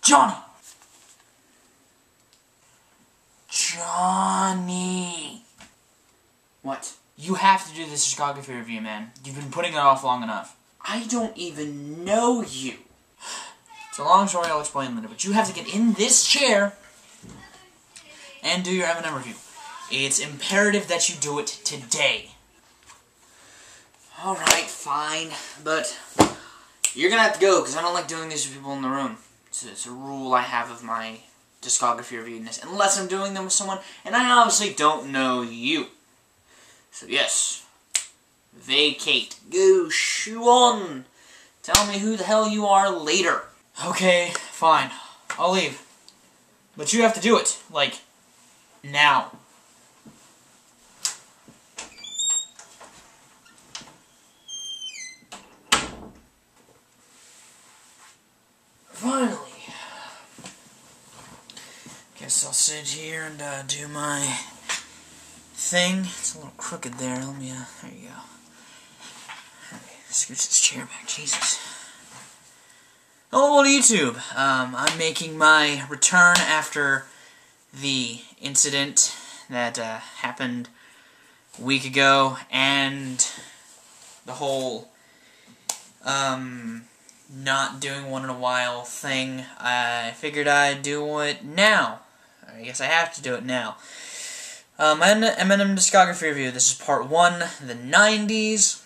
Johnny! Johnny! What? You have to do this discography review, man. You've been putting it off long enough. I don't even know you. It's a long story, I'll explain later, but you have to get in this chair and do your Eminem review. It's imperative that you do it today. Alright, fine, but you're gonna have to go, because I don't like doing this with people in the room. It's a rule I have of my discography reviewiness, unless I'm doing them with someone, and I obviously don't know you. So yes, vacate, go, shoo on, tell me who the hell you are later. Okay, fine, I'll leave. But you have to do it, like, now. Finally. Guess I'll sit here and do my thing. It's a little crooked there. Let me, there you go. Okay, scooch this chair back. Jesus. Oh, well, YouTube. I'm making my return after the incident that happened a week ago, and the whole not doing one in a while thing. I figured I'd do it now. I guess I have to do it now. My Eminem Discography review. This is part 1, the 90s.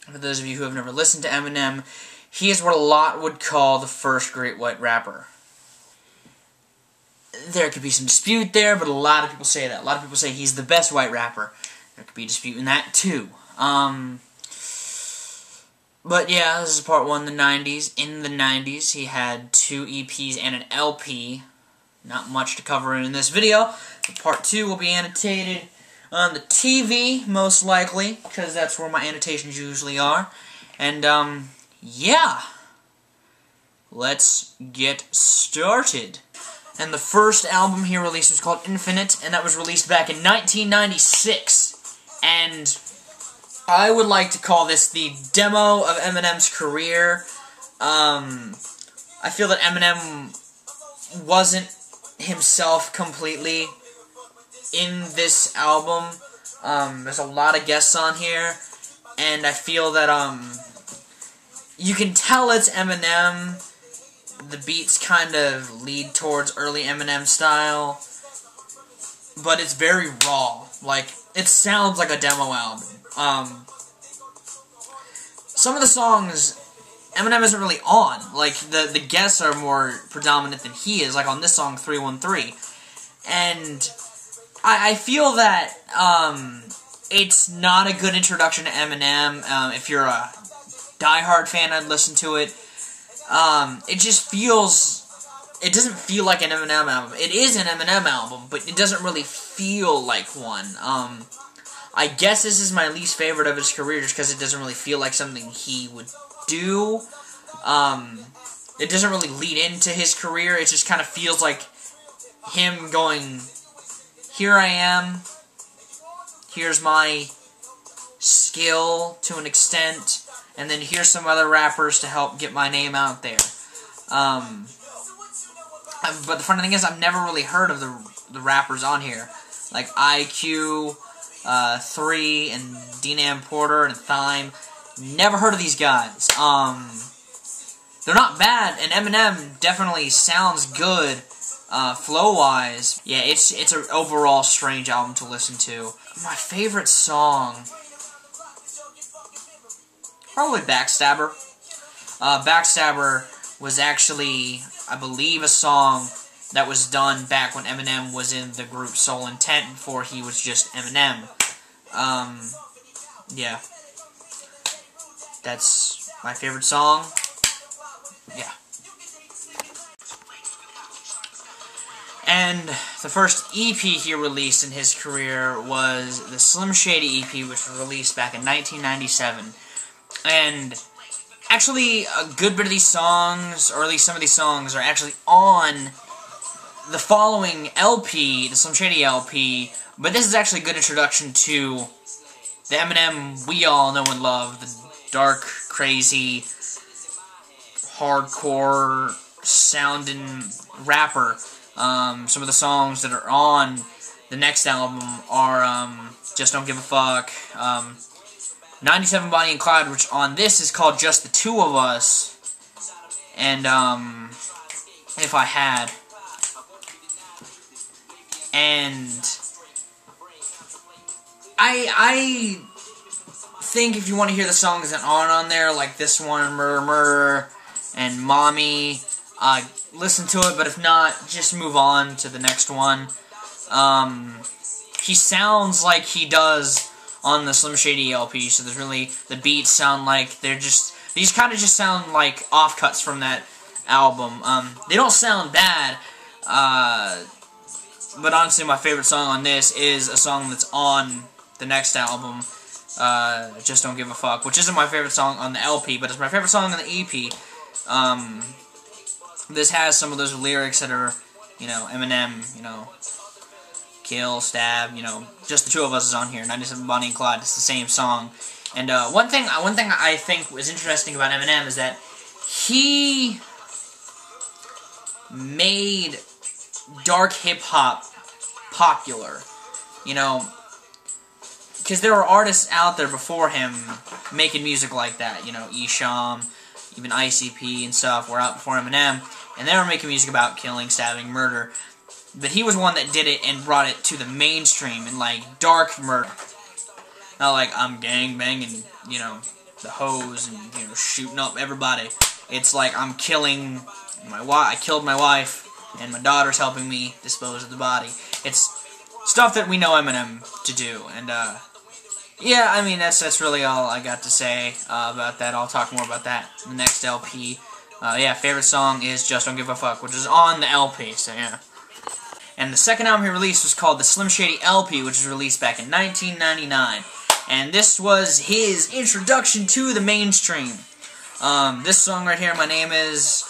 For those of you who have never listened to Eminem, he is what a lot would call the first great white rapper. There could be some dispute there, but a lot of people say that. A lot of people say he's the best white rapper. There could be a dispute in that, too. But yeah, this is part 1, the 90s. In the 90s, he had 2 EPs and an LP. Not much to cover in this video. But part 2 will be annotated on the TV, most likely, because that's where my annotations usually are. And, yeah. Let's get started. And the first album he released was called Infinite, and that was released back in 1996. And I would like to call this the demo of Eminem's career. I feel that Eminem wasn't himself completely in this album. There's a lot of guests on here, and I feel that you can tell it's Eminem. The beats kind of lead towards early Eminem style, but it's very raw. Like, it sounds like a demo album. Some of the songs Eminem isn't really on. Like, the guests are more predominant than he is, like on this song, 313. And I feel that it's not a good introduction to Eminem. If you're a diehard fan, I'd listen to it. It just feels... It doesn't feel like an Eminem album. It is an Eminem album, but it doesn't really feel like one. I guess this is my least favorite of his career just because it doesn't really feel like something he would do. It doesn't really lead into his career. It just kind of feels like him going, here I am, here's my skill to an extent, and then here's some other rappers to help get my name out there. But the funny thing is, I've never really heard of the rappers on here. Like IQ, 3, and D-Nam Porter, and Thyme. Never heard of these guys. They're not bad, and Eminem definitely sounds good, flow-wise. Yeah, it's an overall strange album to listen to. My favorite song... probably Backstabber. Backstabber was actually, I believe, a song that was done back when Eminem was in the group Soul Intent before he was just Eminem. Yeah. That's my favorite song. Yeah. And the first EP he released in his career was the Slim Shady EP, which was released back in 1997. And actually, a good bit of these songs, or at least some of these songs, are actually on the following LP, the Slim Shady LP, but this is actually a good introduction to the Eminem we all know and love, the dark, crazy, hardcore, sounding rapper. Some of the songs that are on the next album are Just Don't Give a Fuck, 97 Bonnie and Clyde, which on this is called Just the Two of Us, and If I Had. And I think if you want to hear the songs that aren't on there, like this one, Murmur, and Mommy, listen to it, but if not, just move on to the next one. He sounds like he does on the Slim Shady LP, so there's really, the beats sound like these kind of just sound like offcuts from that album. They don't sound bad, but honestly my favorite song on this is a song that's on the next album, Just Don't Give a Fuck, which isn't my favorite song on the LP, but it's my favorite song on the EP. This has some of those lyrics that are, you know, Eminem, you know, kill, stab, you know, Just the Two of Us is on here, 97 Bonnie and Clyde, it's the same song. And one thing I think was interesting about Eminem is that he made dark hip-hop popular, you know, because there were artists out there before him making music like that, you know, Esham, even ICP and stuff were out before Eminem, and they were making music about killing, stabbing, murder, but he was one that did it and brought it to the mainstream and, like, dark murder. Not like, I'm gang banging, you know, the hoes and, you know, shooting up everybody. It's like, I'm killing my wife, I killed my wife, and my daughter's helping me dispose of the body. It's stuff that we know Eminem to do, and, yeah, I mean, that's really all I got to say about that. I'll talk more about that in the next LP. Yeah, favorite song is Just Don't Give a Fuck, which is on the LP, so yeah. And the second album he released was called the Slim Shady LP, which was released back in 1999. And this was his introduction to the mainstream. This song right here, My Name Is,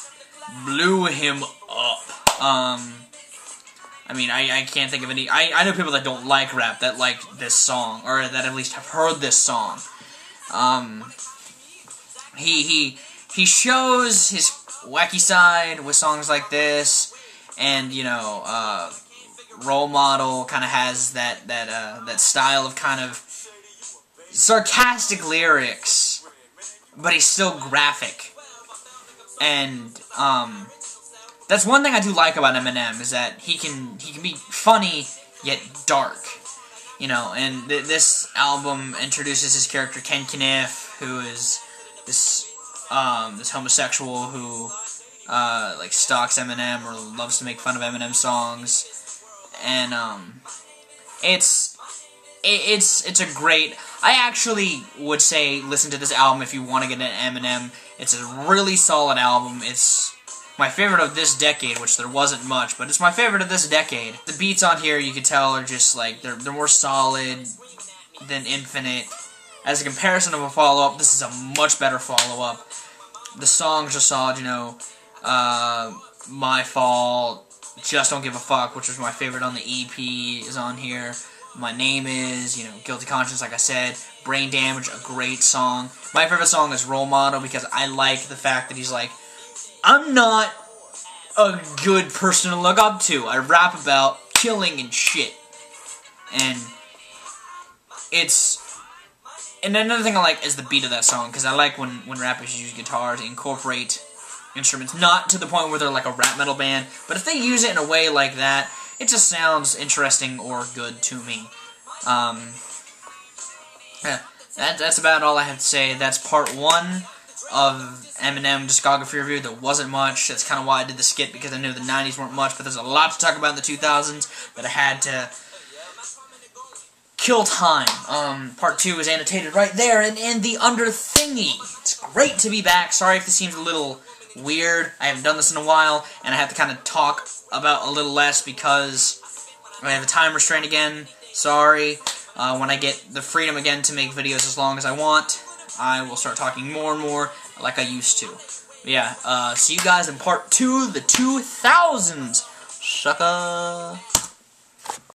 blew him up. I mean, I can't think of any. I know people that don't like rap that like this song, or that at least have heard this song. He shows his wacky side with songs like this, and you know, Role Model kind of has that style of kind of sarcastic lyrics, but he's still graphic, and that's one thing I do like about Eminem, is that he can be funny yet dark, you know. And this album introduces his character Ken Kniff, who is this homosexual who like stalks Eminem or loves to make fun of Eminem songs, and it's a great. I actually would say listen to this album if you want to get into Eminem. It's a really solid album. It's my favorite of this decade, which there wasn't much, but it's my favorite of this decade. The beats on here, you can tell, are just like, they're more solid than Infinite. As a comparison of a follow-up, this is a much better follow-up. The songs are solid, you know, My Fault, Just Don't Give a Fuck, which was my favorite on the EP, is on here. My Name Is, you know, Guilty Conscience, like I said. Brain Damage, a great song. My favorite song is Role Model, because I like the fact that he's like, I'm not a good person to look up to. I rap about killing and shit. And another thing I like is the beat of that song, because I like when rappers use guitar to incorporate instruments, not to the point where they're like a rap metal band, but if they use it in a way like that, it just sounds interesting or good to me. Yeah, that's about all I have to say. That's part 1 of Eminem Discography Review. There wasn't much. That's kind of why I did the skit, because I knew the 90s weren't much, but there's a lot to talk about in the 2000s that I had to kill time. Part 2 is annotated right there in the under thingy. It's great to be back. Sorry if this seems a little weird. I haven't done this in a while, and I have to kind of talk about a little less because I have a time restraint again. Sorry. When I get the freedom again to make videos as long as I want, I will start talking more and more like I used to. But yeah, see you guys in part 2, the 2000s. Sucker.